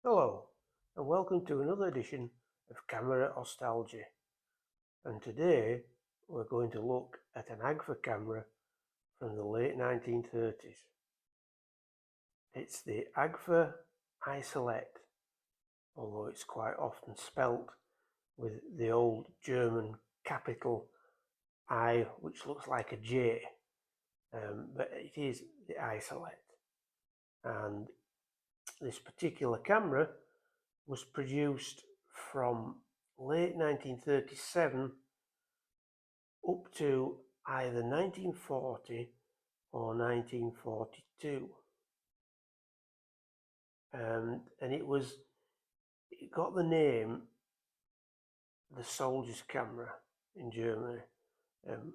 Hello, and welcome to another edition of Camera Nostalgia. And today we're going to look at an Agfa camera from the late 1930s. It's the Agfa Jsolette, although it's quite often spelt with the old German capital I, which looks like a J, but it is the Jsolette. And this particular camera was produced from late 1937 up to either 1940 or 1942. And it got the name the soldier's camera in Germany, um,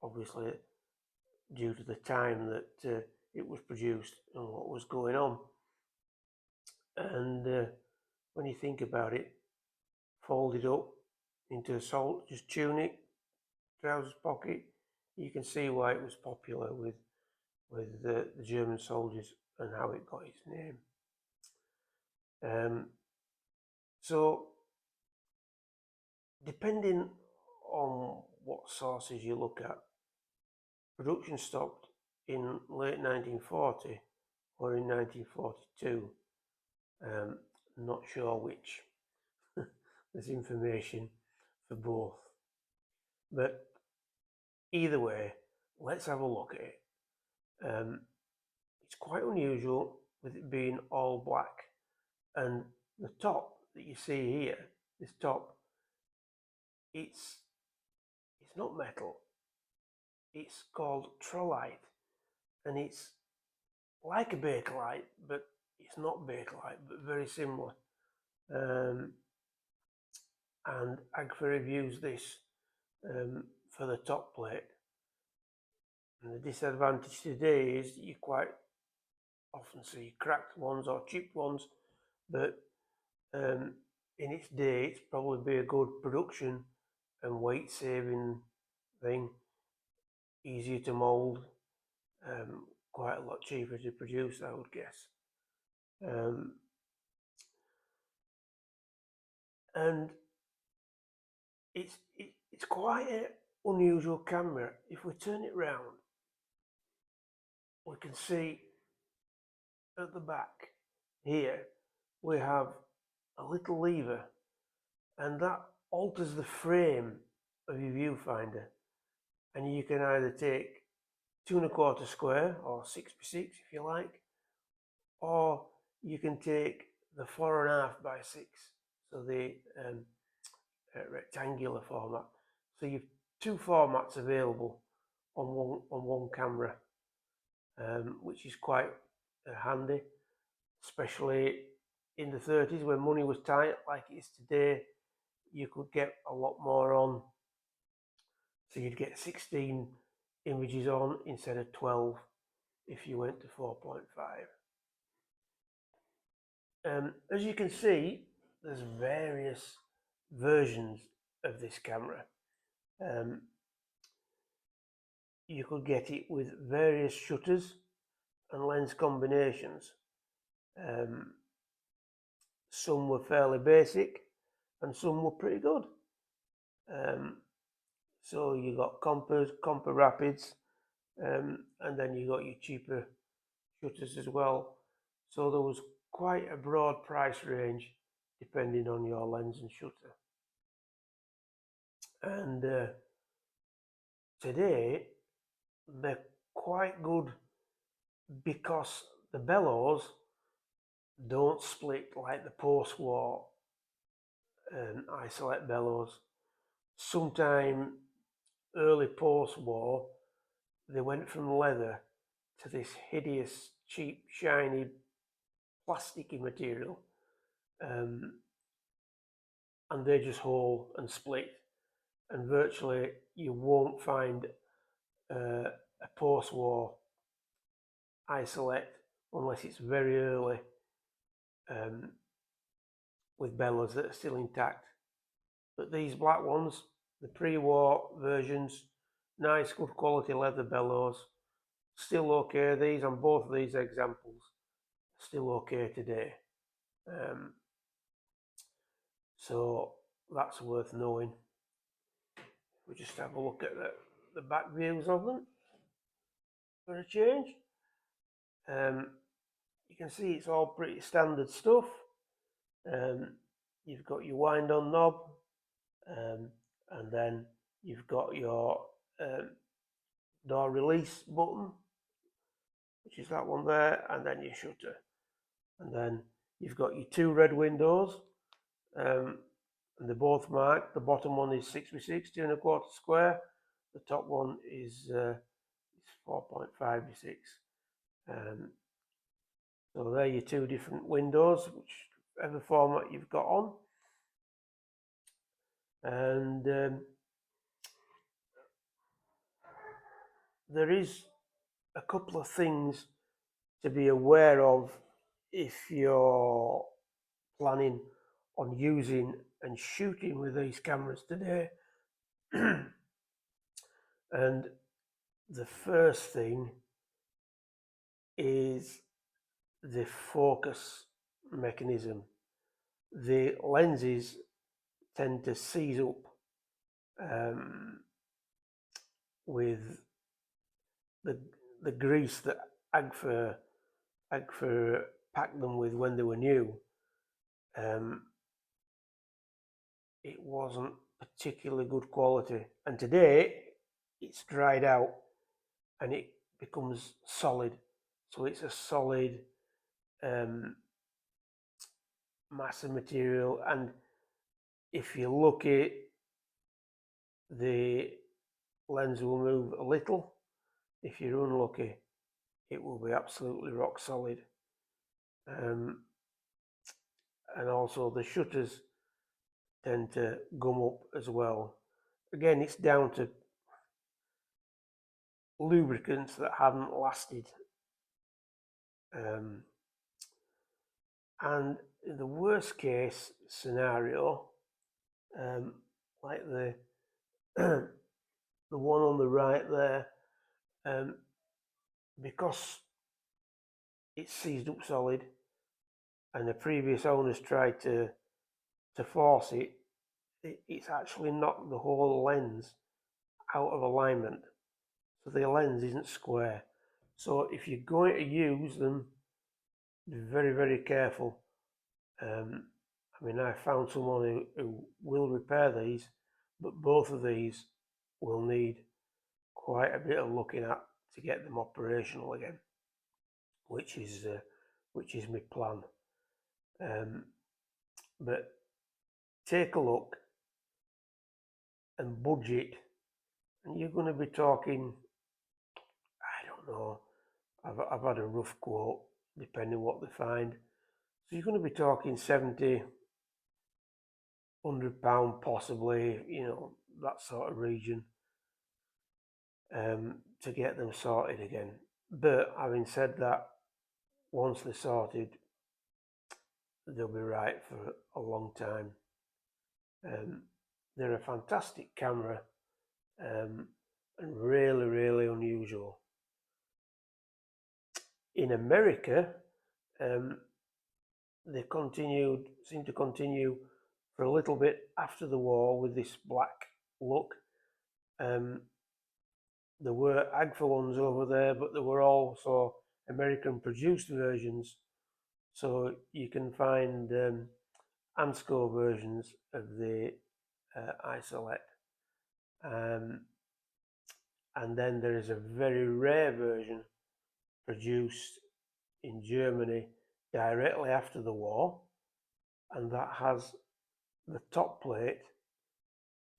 obviously due to the time that it was produced and what was going on. And when you think about it, folded up into a soldier's tunic, trousers pocket, you can see why it was popular with the German soldiers and how it got its name. So, depending on what sources you look at, production stopped in late 1940 or in 1942. Not sure which. There's information for both. But either way, let's have a look at it. It's quite unusual with it being all black, and the top that you see here, this top, it's not metal. It's called Trolite, and it's like a Bakelite, but it's not Bakelite, but very similar. And Agfa have used this for the top plate. And the disadvantage today is you quite often see cracked ones or chipped ones, but in its day it's probably be a good production and weight saving thing, easier to mould, quite a lot cheaper to produce, I would guess. And it's quite an unusual camera. If we turn it round, we can see at the back here we have a little lever, and that alters the frame of your viewfinder, and you can either take 2¼ square or 6x6 if you like, or you can take the 4.5 by 6, so the rectangular format. So you've two formats available on one camera, which is quite handy, especially in the 30s when money was tight like it is today. You could get a lot more on, so you'd get 16 images on instead of 12 if you went to 4.5. As you can see, there's various versions of this camera. You could get it with various shutters and lens combinations. Some were fairly basic and some were pretty good. So you got Compa Rapids, and then you got your cheaper shutters as well. So there was quite a broad price range depending on your lens and shutter. And today they're quite good because the bellows don't split like the post-war Jsolette bellows. Sometime early post-war, they went from leather to this hideous, cheap, shiny, plasticky material, and they just hole and split. And virtually, you won't find a post-war Jsolette unless it's very early, with bellows that are still intact. But these black ones, the pre-war versions, nice, good quality leather bellows, still okay. These on both of these examples, still okay today. So that's worth knowing. We just have a look at the back views of them for a change. You can see it's all pretty standard stuff. You've got your wind on knob, and then you've got your door release button, which is that one there, and then your shutter. And then you've got your two red windows, and they're both marked. The bottom one is 6x6, 2¼ square. The top one is 4.5x6. So they're your two different windows, whichever format you've got on. And there is a couple of things to be aware of if you're planning on using and shooting with these cameras today. And the first thing is the focus mechanism. The lenses tend to seize up with the grease that Agfa packed them with when they were new. It wasn't particularly good quality, and today it's dried out and it becomes solid. So it's a solid mass of material, and if you're lucky, the lens will move a little. If you're unlucky, it will be absolutely rock solid. And also the shutters tend to gum up as well. Again, it's down to lubricants that haven't lasted. And in the worst case scenario, like the the one on the right there, because it's seized up solid and the previous owners tried to force it, it's actually knocked the whole lens out of alignment. So the lens isn't square. So if you're going to use them, be very, very careful. I mean, I found someone who will repair these, but both of these will need quite a bit of looking at to get them operational again, which is my plan. But take a look and budget, and you're going to be talking, I don't know, I've had a rough quote depending what they find, so you're going to be talking 70, £100 possibly, you know, that sort of region, to get them sorted again. But having said that, once they're sorted, they'll be right for a long time. They're a fantastic camera, and really, really unusual. In America, they seem to continue for a little bit after the war with this black look. There were Agfa ones over there, but there were also American produced versions. So you can find Ansco versions of the Jsolette. And then there is a very rare version produced in Germany directly after the war, and that has the top plate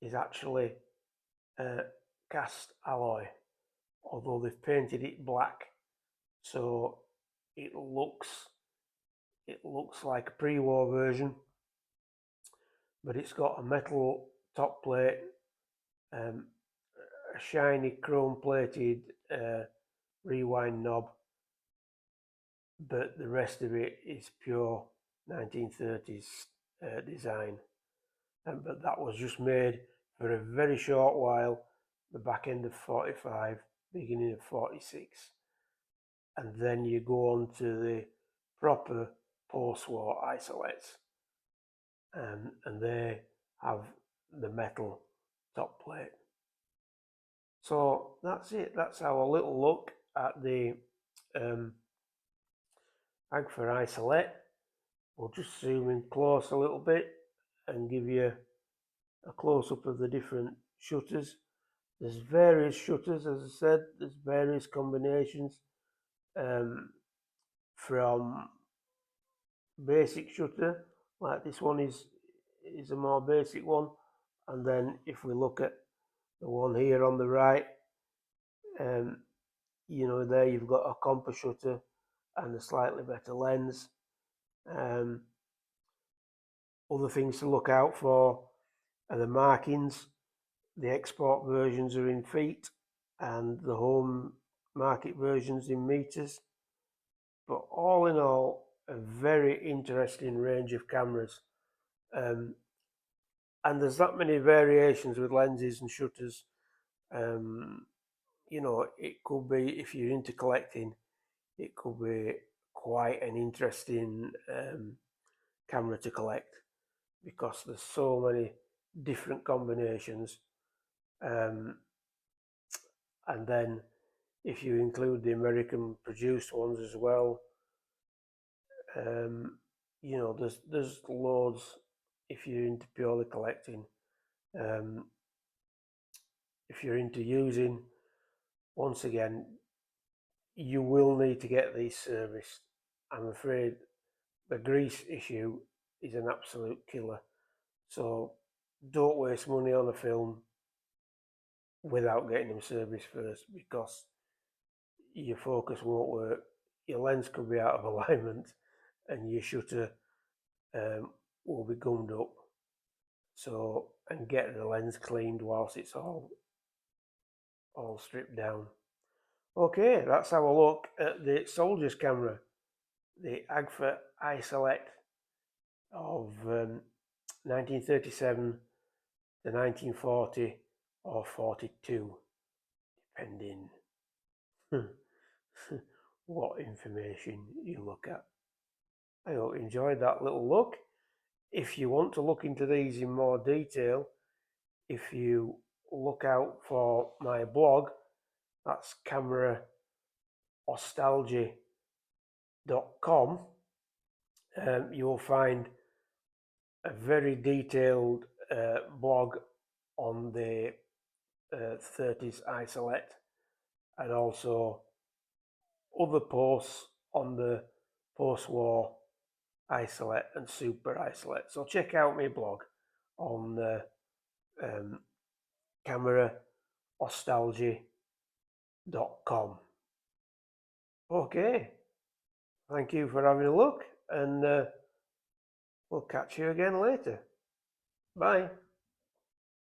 is actually cast alloy, although they've painted it black, so it looks like a pre-war version, but it's got a metal top plate, a shiny chrome plated rewind knob, but the rest of it is pure 1930s design. But that was just made for a very short while, the back end of 45, beginning of 46. And then you go on to the proper post-war Jsolettes, and they have the metal top plate. So that's it. That's our little look at the Agfa Jsolette. We'll just zoom in close a little bit and give you a close-up of the different shutters. There's various shutters, as I said. There's various combinations, from basic shutter, like this one is a more basic one, and then if we look at the one here on the right, you know, there you've got a compass shutter and a slightly better lens. Other things to look out for are the markings. The export versions are in feet and the home market versions in meters. But all in all, a very interesting range of cameras. And there's that many variations with lenses and shutters. You know, it could be, if you're into collecting, it could be quite an interesting camera to collect, because there's so many different combinations. And then if you include the American produced ones as well, you know, there's loads if you're into purely collecting. If you're into using, once again, you will need to get these serviced. I'm afraid the grease issue is an absolute killer. So don't waste money on a film without getting them serviced first, because your focus won't work, your lens could be out of alignment, and your shutter will be gummed up. So, and get the lens cleaned whilst it's all stripped down. Okay, that's our look at the soldier's camera, the Agfa Jsolette of 1937 to 1940 or 42, depending what information you look at. I hope you enjoyed that little look. If you want to look into these in more detail, if you look out for my blog, that's cameraostalgia.com, you'll find a very detailed blog on the 30's Jsolette, and also other posts on the post-war Jsolette and Super Jsolette. So check out my blog on the cameraostalgia.com. Okay, thank you for having a look, and we'll catch you again later. Bye.